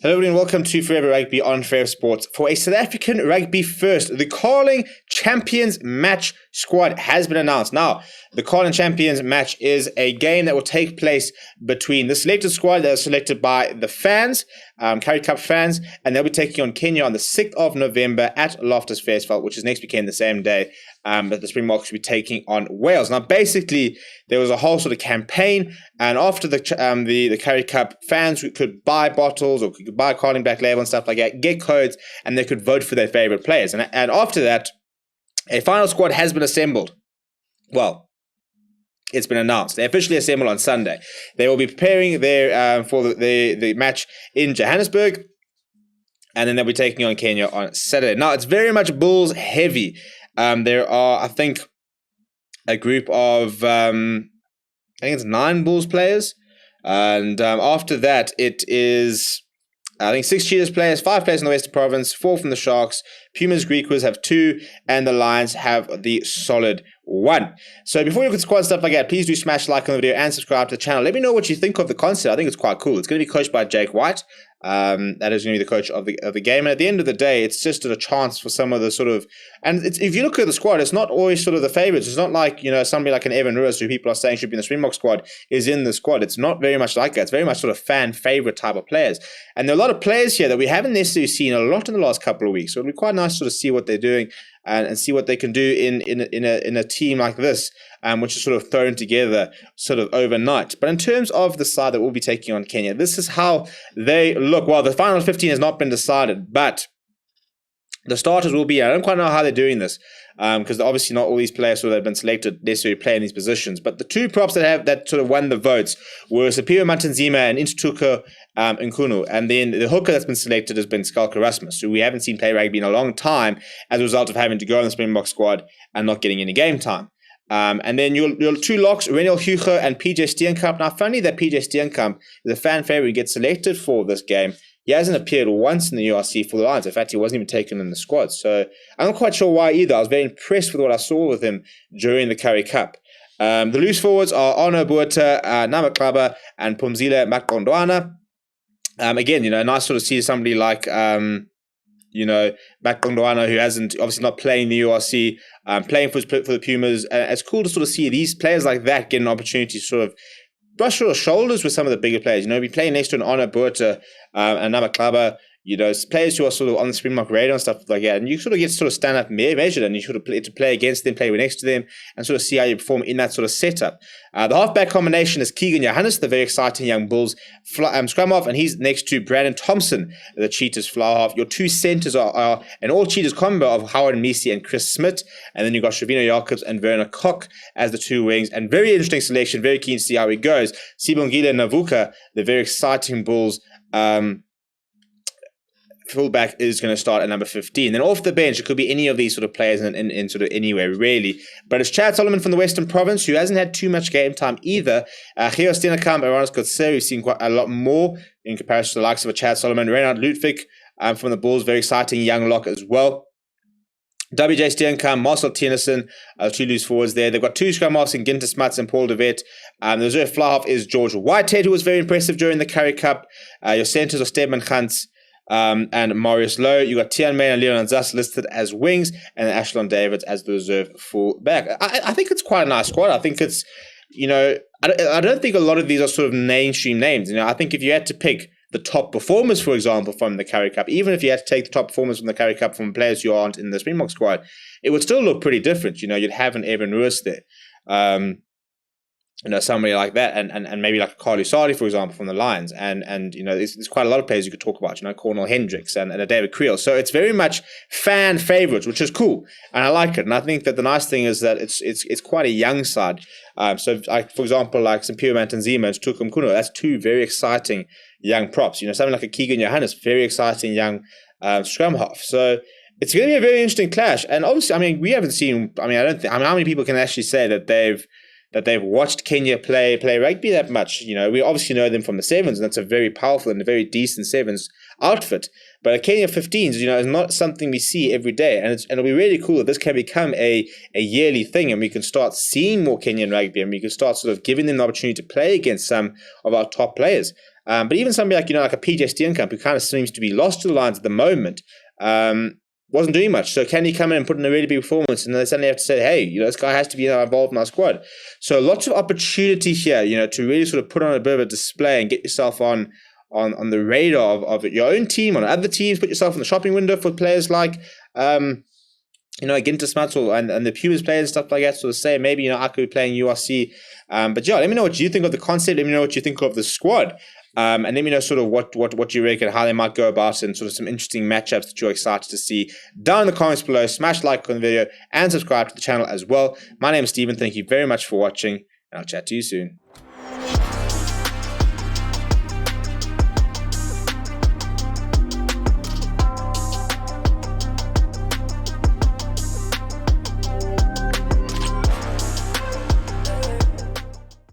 Hello everyone, welcome to Forever Rugby on Forever Sports. For a South African rugby first, the Carling Champions match squad has been announced. Now, the Carling Champions match is a game that will take place between the selected squad that is selected by the fans, Currie Cup fans, and they'll be taking on Kenya on the 6th of November at Loftus Versfeld, which is next weekend, the same day that the Springboks will be taking on Wales. Now, basically, there was a whole sort of campaign, and after the Currie Cup, fans could buy bottles or could buy Carling Black Label and stuff like that, get codes, and they could vote for their favorite players. And after that, a final squad has been assembled. Well, it's been announced. They officially assemble on Sunday. They will be preparing their for the match in Johannesburg, and then they'll be taking on Kenya on Saturday. Now, it's very much Bulls heavy. There are, I think, a group of, I think it's 9 Bulls players. And after that, it is, I think, 6 Cheetahs players, 5 players in the Western Province, 4 from the Sharks. Pumas, Griquas have 2, and the Lions have the solid 1. So before you look at squad stuff like that, please do smash like on the video and subscribe to the channel. Let me know what you think of the concept. I think it's quite cool. It's going to be coached by Jake White. That is going to be the coach of the game. And at the end of the day, it's just a chance for some of the sort of, and if you look at the squad, it's not always sort of the favorites. It's not like, you know, somebody like an Evan Ruiz, who people are saying should be in the Springbok squad, is in the squad. It's not very much like that. It's very much sort of fan favorite type of players. And there are a lot of players here that we haven't necessarily seen a lot in the last couple of weeks. So it'll be quite nice to sort of see what they're doing and see what they can do in a team like this, which is sort of thrown together sort of overnight. But in terms of the side that will be taking on Kenya, this is how they look. Well, the final 15 has not been decided, but the starters will be, I don't quite know how they're doing this, because obviously not all these players who have been selected necessarily play in these positions. But the 2 props that sort of won the votes were Sapiro Matanzima and Intutuka Nkunu. And then the hooker that's been selected has been Skalka Rasmus, who we haven't seen play rugby in a long time as a result of having to go on the Springbok squad and not getting any game time. And then your 2 locks, Reniel Hugo and PJ Steenkamp. Now, funny that PJ Steenkamp is a fan favorite who gets selected for this game. He hasn't appeared once in the URC for the Lions. In fact, he wasn't even taken in the squad. So I'm not quite sure why either. I was very impressed with what I saw with him during the Currie Cup. The loose forwards are Arno Buerta, Namaklaba, and Pumzile Makondwana. Again, you know, nice sort of see somebody like, you know, Makondwana, who hasn't, obviously not playing the URC, playing for the Pumas. It's cool to sort of see these players like that get an opportunity to sort of brush your shoulders with some of the bigger players. You know, be playing next to an Arno Buerta and Namaklaba, you know, players who are sort of on the Springbok radar and stuff like that. And you sort of get to sort of stand up measured, and you sort of play against them, play next to them, and sort of see how you perform in that sort of setup. The halfback combination is Keegan Johannes, the very exciting young Bulls scrum half, and he's next to Brandon Thompson, the Cheetahs flower half. Your 2 centers are an all Cheetahs combo of Howard Misi and Chris Smith, and then you've got Shavino Jacobs and Werner Koch as the 2 wings. And very interesting selection, very keen to see how he goes. Sibongile Navuka, the very exciting Bulls fullback, is going to start at number 15. Then off the bench, it could be any of these sort of players in sort of anywhere, really. But it's Chad Solomon from the Western Province, who hasn't had too much game time either. Gio Steenkamp, Aaronis Kotse, we've seen quite a lot more in comparison to the likes of a Chad Solomon. Reinhard Ludwig from the Bulls, very exciting young lock as well. WJ Steenkamp, Marcel Tennyson, 2 loose forwards there. They've got 2 scrum halves in Ginter Smuts and Paul de Vet. The reserve fly half is George Whitehead, who was very impressive during the Currie Cup. Your centers are Stedman Gantz and Marius Lowe. You got Tian May and Leon Zas listed as wings, and Ashlon Davids as the reserve full back. I think it's quite a nice squad. I think it's, you know, I don't think a lot of these are sort of mainstream names. You know, I think if you had to pick the top performers, for example, from the Currie Cup, even if you had to take the top performers from the Currie Cup from players who aren't in the Springbok squad, it would still look pretty different. You know, you'd have an Evan Ruiz there. You know, somebody like that, and maybe like a Carlu Sadi, for example, from the Lions, and you know, there's quite a lot of players you could talk about, you know, Cornel Hendricks and a David Creel. So it's very much fan favorites, which is cool, and I like it. And I think that the nice thing is that it's quite a young side. So, for example, like Sapiro Matanzima and Tukum Kuno, that's 2 very exciting young props. You know, something like a Keegan Johannes, very exciting young scrum half. So it's going to be a very interesting clash. And obviously, I mean, we haven't seen. I mean, how many people can actually say that they've watched Kenya play rugby that much? You know, we obviously know them from the Sevens, and that's a very powerful and a very decent Sevens outfit. But a Kenya 15s, you know, is not something we see every day, and it'll be really cool that this can become a yearly thing, and we can start seeing more Kenyan rugby, and we can start sort of giving them the opportunity to play against some of our top players. But even somebody like, like a PJ Steenkamp, who kind of seems to be lost to the lines at the moment, wasn't doing much. So can he come in and put in a really big performance? And then they suddenly have to say, hey, this guy has to be involved in our squad. So lots of opportunity here, to really sort of put on a bit of a display and get yourself on the radar of your own team, on other teams, put yourself in the shopping window for players like, Ginter Smuts and the Pumas players and stuff like that. So to say, maybe, I could be playing URC. But yeah, let me know what you think of the concept. Let me know what you think of the squad. And let me know sort of what you reckon, how they might go about it, and sort of some interesting matchups that you're excited to see down in the comments below. Smash like on the video and subscribe to the channel as well. My name is Steven. Thank you very much for watching, and I'll chat to you soon.